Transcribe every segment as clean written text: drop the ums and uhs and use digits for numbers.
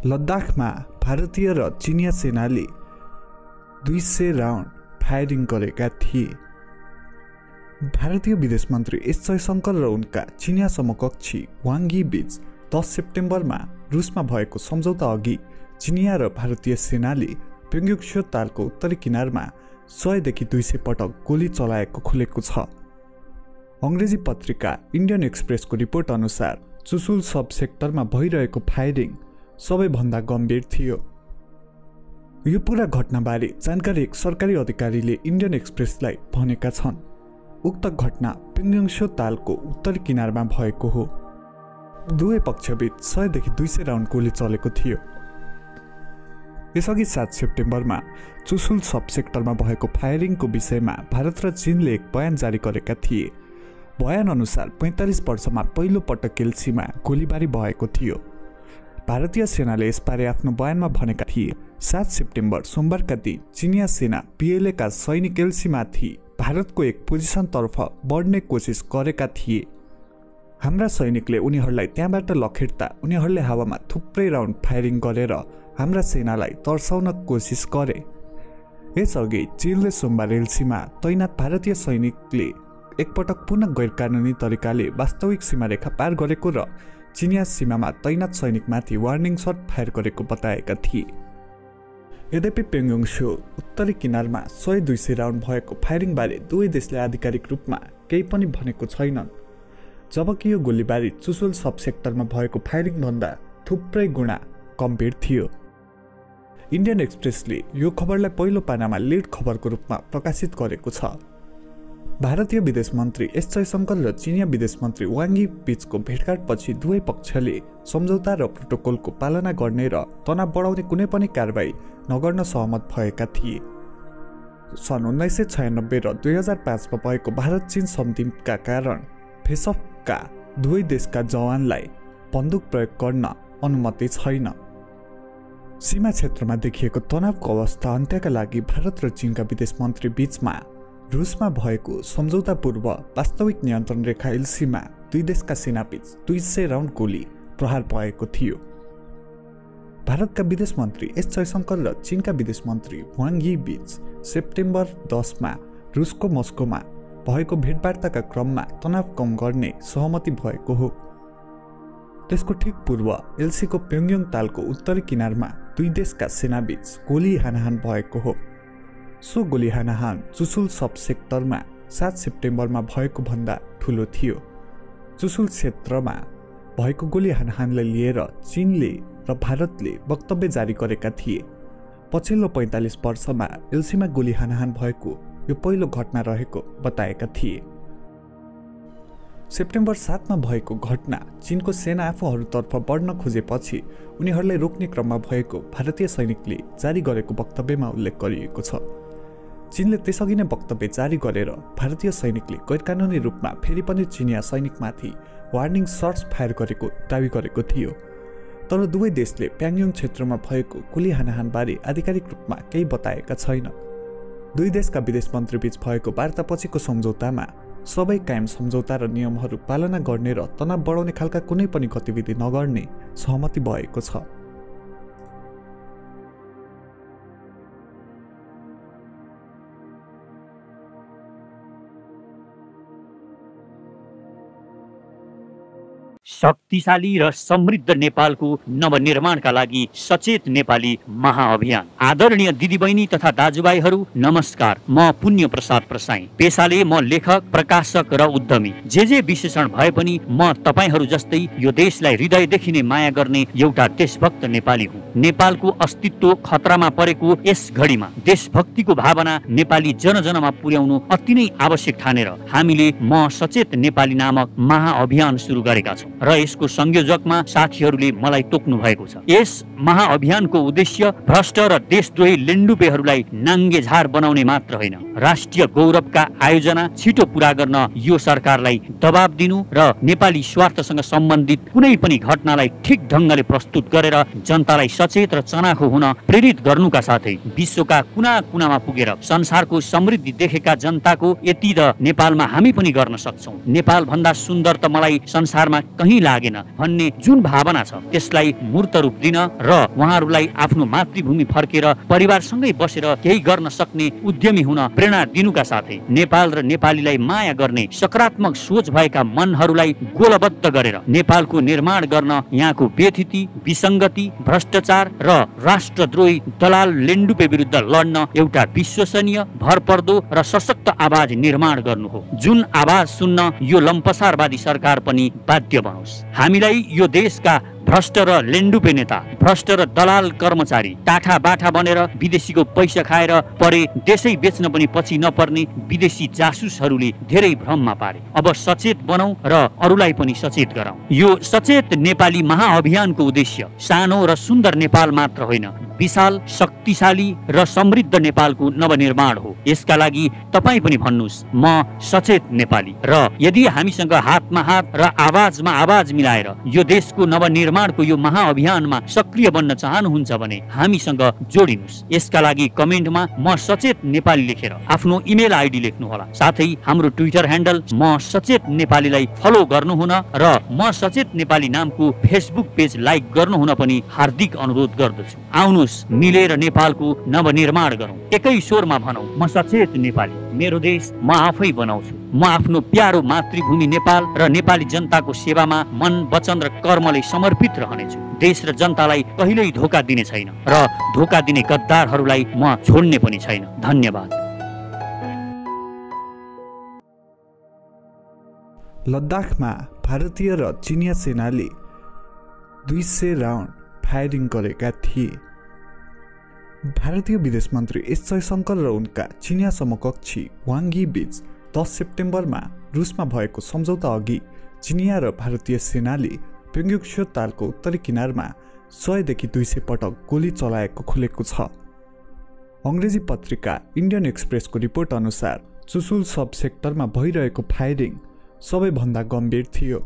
लद्दाखमा भारतीय र चिनिया सेनाले 200 राउन्ड फायरिङ गरेका थिए। भारतीय विदेश मन्त्री एस जयशंकर र उनका चिनिया समकक्षी वाङ यी बीच 10 सेप्टेम्बरमा रुसमा भएको सम्झौता अघि चिनिया र भारतीय सेनाले प्योङयाङ तालको उत्तरी किनारमा 100 देखि 200 पटक गोली चलाएको खुलेको छ। अंग्रेजी पत्रिका इन्डियन एक्सप्रेसको रिपोर्ट अनुसार चुसुल सब सेक्टरमा भइरहेको फायरिङ सबैभन्दा गम्भीर थियो। यो पूरा घटनाबारे जानकारी एक सरकारी अधिकारीले इन्डियन एक्सप्रेसलाई भनेका छन्। उक्त घटना प्योङयाङ तालको उत्तरी किनारमा भएको हो। दुवै पक्षबीच 100 देखि 200 राउन्ड गोली चलेको थियो। यसअघि 7 सेप्टेम्बरमा चुसुल सब सेक्टरमा भएको फायरिङको विषयमा भारत र चीनले एक बयान जारी गरेका थिए। बयान अनुसार 45 वर्षमा पहिलो पटक एलसीमा गोलीबारी भएको थियो। भारतीय सेनाले यसबारे आफ्नो बयानमा भनेका थिए 7 सेप्टेम्बर सोमबारका दिन चिनिया सेना पीएलए का सैनिक एलसीमाथि भारतको एक पोजिसनतर्फ बढ्ने कोसिस गरेका थिए। हाम्रा सैनिकले उनीहरूलाई त्यहाँबाट लखेट्दा उनीहरूले हावामा थुप्रै राउन्ड फायरिङ गरेर हाम्रा सेनालाई तर्साउन कोसिस गरे। यसअघि चीनले सोमबार एलसीमा तैनात भारतीय सैनिकले एकपटक पुनः गैरकानुनी तरिकाले वास्तविक सीमारेखा पार गरेको र चिनिया सीमामा तैनात सैनिकमाथि वार्निङ शट फायर गरेको बताएका थिए। यद्यपि प्योङयाङ उत्तरी किनारमा 100-200 राउन्ड भएको फायरिङबारे दुवै देशले आधिकारिक रूपमा केही पनि भनेको छैनन्, जबकि यो गोलीबारी चुसुल सब सेक्टरमा भएको फायरिङभन्दा थुप्रै गुणा गम्भीर थियो। इन्डियन एक्सप्रेसले यो खबरलाई पहिलो पानामा लिड खबरको रूपमा प्रकाशित गरेको छ। भारतीय विदेश मन्त्री एस जयशंकर र चिनिया विदेश मन्त्री वाङ यी बीचको भेटघाटपछि दुवै पक्षले सम्झौता र प्रोटोकलको पालना गर्ने र तनाव बढाउने कुनै पनि कारबाही नगर्न सहमत भएका थिए। सन् 1996 र 2005 मा भएको भारत चीन सन्धिका कारण फेसअफका दुवै देशका जवानलाई बन्दुक प्रयोग गर्न अनुमति छैन। सीमा क्षेत्रमा देखिएको तनावको अवस्था अन्त्यका लागि भारत र चीनका विदेश मन्त्री बीचमा रुसमा भएको सम्झौतापूर्व वास्तविक नियन्त्रण रेखा एलसीमा दुई देशका सेनाबीच 200 राउन्ड गोली प्रहार भएको थियो। भारतका विदेश मन्त्री एस जयशंकर र चीनका विदेश मन्त्री वाङ यी बीच सेप्टेम्बर 10 मा रुसको मस्कोमा भएको भेटवार्ताका क्रममा तनाव कम गर्ने सहमति भएको हो। त्यसको ठिक पूर्व एलसीको प्योङयाङ तालको उत्तरी किनारमा दुई देशका सेनाबीच गोली हानाहान भएको हो। सो गोली हानाहान चुसुल सब सेक्टरमा 7 सेप्टेम्बरमा भएको भन्दा ठुलो थियो। चुसुल क्षेत्रमा भएको गोली हानाहानलाई लिएर चीनले र भारतले वक्तव्य जारी गरेका थिए। पछिल्लो 45 वर्षमा एलसीमा गोली हानाहान भएको यो पहिलो घटना रहेको बताएका थिए। सेप्टेम्बर 7 मा भएको घटना चीनको सेना आफूहरूतर्फ बढ्न खोजेपछि उनीहरूलाई रोक्ने क्रममा भएको भारतीय सैनिकले जारी गरेको वक्तव्यमा उल्लेख गरिएको छ। चीनले त्यसअघि नै वक्तव्य जारी गरेर भारतीय सैनिकले गैरकानुनी रूपमा फेरि पनि चिनिया सैनिकमाथि वार्निङ शट्स फायर गरेको दावी गरेको थियो। तर दुवै देशले प्योङयाङ क्षेत्रमा भएको गोली हानाहानबारे आधिकारिक रूपमा केही बताएका छैन। दुई देशका विदेश मन्त्रीबीच भएको वार्तापछिको सम्झौतामा सबै कायम सम्झौता र नियमहरू पालना गर्ने र तनाव बढाउने खालका कुनै पनि गतिविधि नगर्ने सहमति भएको छ। शक्तिशाली र समृद्ध नेपालको नवनिर्माणका लागि सचेत नेपाली महाअभियान। आदरणीय दिदीबहिनी तथा दाजुभाइहरू नमस्कार। म पुण्य प्रसाद प्रसाई, पेशाले म लेखक, प्रकाशक र उद्यमी। जे विशेषण भए पनि म तपाईहरू जस्तै यो देशलाई हृदयदेखि नै माया गर्ने एउटा देशभक्त नेपाली हुँ। नेपालको अस्तित्व खतरामा परेको यस घडीमा देशभक्तिको भावना नेपाली जनजनमा पुर्याउनु अति नै आवश्यक ठानेर हामीले म सचेत नेपाली नामक महाअभियान सुरु गरेका छौँ र यसको संयोजकमा साथीहरूले मलाई तोक्नु भएको छ। यस महाअभियानको उद्देश्य भ्रष्ट र देशद्रोही लेन्डुपेहरूलाई नाङ्गे झार बनाउने मात्र होइन, राष्ट्रिय गौरवका आयोजना छिटो पूरा गर्न यो सरकारलाई दबाब दिनु र नेपाली स्वार्थसँग सम्बन्धित कुनै पनि घटनालाई ठिक ढङ्गले प्रस्तुत गरेर जनतालाई सचेत र चनाखो हुन प्रेरित गर्नुका साथै विश्वका कुना कुनामा पुगेर संसारको समृद्धि देखेका जनताको यति त नेपालमा हामी पनि गर्न सक्छौँ। नेपाल भन्दा सुन्दर त मलाई संसारमा कहीँ कहीँ लागेन भन्ने जुन भावना छ त्यसलाई मूर्त रूप दिन र उहाँहरूलाई आफ्नो मातृभूमि फर्केर परिवारसँगै बसेर केही गर्न सक्ने उद्यमी हुन प्रेरणा दिनुका साथै नेपाल र नेपालीलाई माया गर्ने सकारात्मक सोच भएका मनहरूलाई गोलबद्ध गरेर नेपालको निर्माण गर्न यहाँको व्यथिति, विसङ्गति, भ्रष्टाचार र राष्ट्रद्रोही दलाल लेन्डुपे विरुद्ध लड्न एउटा विश्वसनीय, भरपर्दो र सशक्त आवाज निर्माण गर्नु हो, जुन आवाज सुन्न यो लम्पसारवादी सरकार पनि बाध्य बनोस्। हामीलाई यो देशका भ्रष्ट र लेन्डुपे नेता, भ्रष्ट र दलाल कर्मचारी, टाठा बाठा बनेर विदेशीको पैसा खाएर परे देशै बेच्न पनि पछि नपर्ने विदेशी जासुसहरूले धेरै भ्रममा पारे। अब सचेत बनौं र अरूलाई पनि सचेत गराउँ। यो सचेत नेपाली महाअभियानको उद्देश्य सानो र सुन्दर नेपाल मात्र होइन, विशाल, शक्तिशाली र समृद्ध नेपालको नवनिर्माण हो। यसका लागि तपाईँ पनि भन्नुहोस्, म सचेत नेपाली। र यदि हामीसँग हातमा हात र आवाजमा आवाज मिलाएर यो देशको नवनिर्माणको यो महाअभियानमा सक्रिय बन्न चाहनुहुन्छ भने हामीसँग जोडिनुहोस्। यसका लागि कमेन्टमा म सचेत नेपाली लेखेर आफ्नो इमेल आइडी लेख्नुहोला। साथै हाम्रो ट्विटर ह्यान्डल म सचेत नेपालीलाई फलो गर्नुहुन र म सचेत नेपाली नामको फेसबुक पेज लाइक गर्नुहुन पनि हार्दिक अनुरोध गर्दछु। आउनुहोस् मिलेर नेपालको नवनिर्माण गरौँ। एकै स्वरमा भनौँ, म सचेत नेपाली, मेरो देश म आफै बनाउँछु। म आफ्नो प्यारो मातृभूमि नेपाल र नेपाली जनताको सेवामा मन, वचन र कर्मले समर्पित रहनेछु। देश र जनतालाई कहिल्यै धोका दिने छैन र धोका दिने गद्दारहरूलाई म छोड्ने पनि छैन। धन्यवाद। लद्दाखमा भारतीय र चिनिया सेनाले 200 राउन्ड फायरिङ गरेका थिए। भारतीय विदेश मन्त्री एस जयशंकर र उनका चिनिया समकक्षी वाङ यी बीच 10 सेप्टेम्बरमा रुसमा भएको सम्झौता अघि चिनिया र भारतीय सेनाले प्योङयाङ तालको उत्तरी किनारमा 100 देखि 200 पटक गोली चलाएको खुलेको छ। अङ्ग्रेजी पत्रिका इन्डियन एक्सप्रेसको रिपोर्ट अनुसार चुसुल सब सेक्टरमा भइरहेको फायरिङ सबैभन्दा गम्भीर थियो।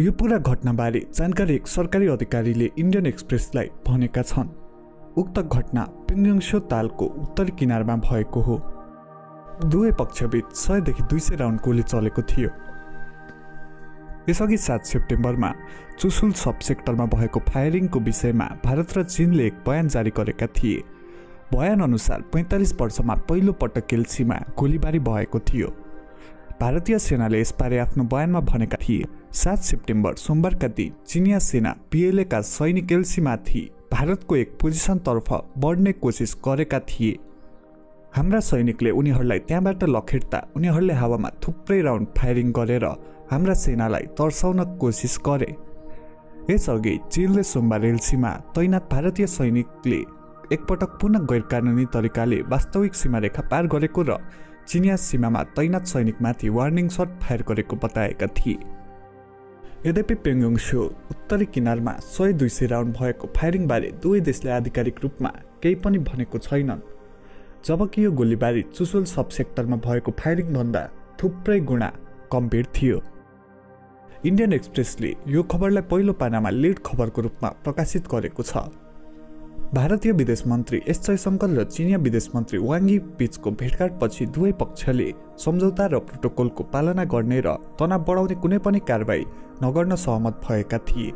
यो पूरा घटनाबारे जानकारी एक सरकारी अधिकारीले इन्डियन एक्सप्रेसलाई भनेका छन्। उक्त घटना प्योङयाङ तालको उत्तरी किनारमा भएको हो। दुवै पक्षबीच 100 देखि 200 राउन्ड गोली चलेको थियो। यसअघि 7 सेप्टेम्बरमा चुसुल सब सेक्टरमा भएको फायरिङको विषयमा भारत र चीनले एक बयान जारी गरेका थिए। बयान अनुसार 45 वर्षमा पहिलो पटक केल्सीमा गोलीबारी भएको थियो। भारतीय सेनाले यसबारे आफ्नो बयानमा भनेका थिए, 7 सेप्टेम्बर सोमबारका दिन चिनिया सेना PLA का सैनिक केल्सीमाथि भारतको एक पोजिसनतर्फ बढ्ने कोसिस गरेका थिए। हाम्रा सैनिकले उनीहरूलाई त्यहाँबाट लखेट्दा उनीहरूले हावामा थुप्रै राउन्ड फायरिङ गरेर हाम्रा सेनालाई तर्साउन कोसिस गरे। यसअघि चीनले सोमबार एलसीमा तैनात भारतीय सैनिकले एकपटक पुनः गैरकानुनी तरिकाले वास्तविक सीमारेखा पार गरेको र चिनिया सीमामा तैनात सैनिकमाथि वार्निङ शट फायर गरेको बताएका थिए। यद्यपि प्योङयाङ उत्तरी किनारमा 100-200 राउन्ड भएको फायरिङबारे दुवै देशले आधिकारिक रूपमा केही पनि भनेको छैनन्, जबकि यो गोलीबारी चुसुल सब सेक्टरमा भएको फायरिङभन्दा थुप्रै गुणा गम्भीर थियो। इन्डियन एक्सप्रेसले यो खबरलाई पहिलो पानामा लिड खबरको रूपमा प्रकाशित गरेको छ। भारतीय विदेश मन्त्री एस जयशंकर र चिनिया विदेश मन्त्री वाङ यी बीचको भेटघाटपछि दुवै पक्षले सम्झौता र प्रोटोकलको पालना गर्ने र तनाव बढाउने कुनै पनि कारबाही नगर्न सहमत भएका थिए।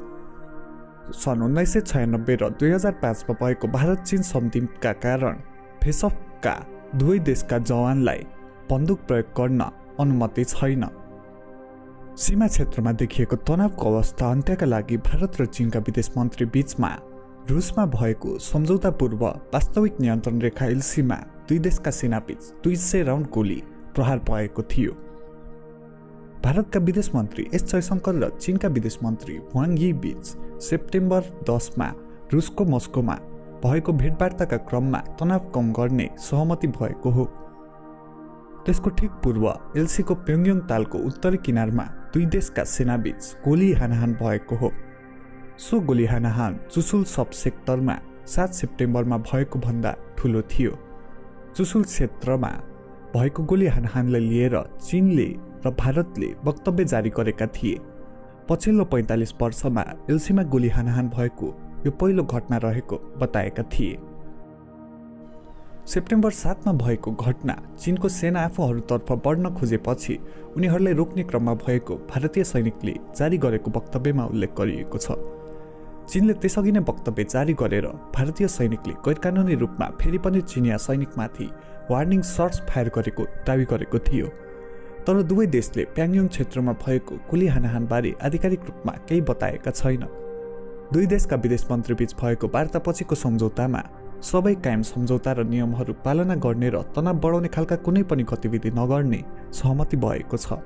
सन् 1996 र 2005 मा भएको भारत चीन सन्धिका कारण फेसअफका दुवै देशका जवानलाई बन्दुक प्रयोग गर्न अनुमति छैन। सीमा क्षेत्रमा देखिएको तनावको अवस्था अन्त्यका लागि भारत र चीनका विदेश मन्त्री बीचमा रुसमा भएको सम्झौता पूर्व वास्तविक नियन्त्रण रेखा एलसीमा दुई देशका सेनाबीच 200 राउन्ड गोली प्रहार भएको थियो। भारतका विदेश मन्त्री एस जयशंकर र चीनका विदेश मन्त्री वाङ यी बीच सेप्टेम्बर 10 मा रुसको मस्कोमा भएको भेटवार्ताका क्रममा तनाव कम गर्ने सहमति भएको हो। त्यसको ठिक पूर्व एलसीको प्योङयाङ तालको उत्तरी किनारमा दुई देशका सेनाबीच गोली हानाहान भएको हो। सो गोली हानाहान चुसुल सब सेक्टरमा 7 सेप्टेम्बरमा भएको भन्दा ठुलो थियो। चुसुल क्षेत्रमा भएको गोली हानाहानलाई लिएर चीनले र भारतले वक्तव्य जारी गरेका थिए। पछिल्लो 45 वर्षमा एलसीमा गोली हानाहान भएको यो पहिलो घटना रहेको बताएका थिए। सेप्टेम्बर 7 भएको घटना चीनको सेना आफूहरूतर्फ बढ्न खोजेपछि उनीहरूलाई रोक्ने क्रममा भएको भारतीय सैनिकले जारी गरेको वक्तव्यमा उल्लेख गरिएको छ। चीनले त्यसअघि नै वक्तव्य जारी गरेर भारतीय सैनिकले गैरकानुनी रूपमा फेरि पनि चिनिया सैनिकमाथि वार्निङ शट्स फायर गरेको दावी गरेको थियो। तर दुवै देशले प्याङयोङ क्षेत्रमा भएको गोली हानाहानबारे आधिकारिक रूपमा केही बताएका छैन। दुई देशका विदेश मन्त्रीबीच भएको वार्तापछिको सम्झौतामा सबै कायम सम्झौता र नियमहरू पालना गर्ने र तनाव बढाउने खालका कुनै पनि गतिविधि नगर्ने सहमति भएको छ।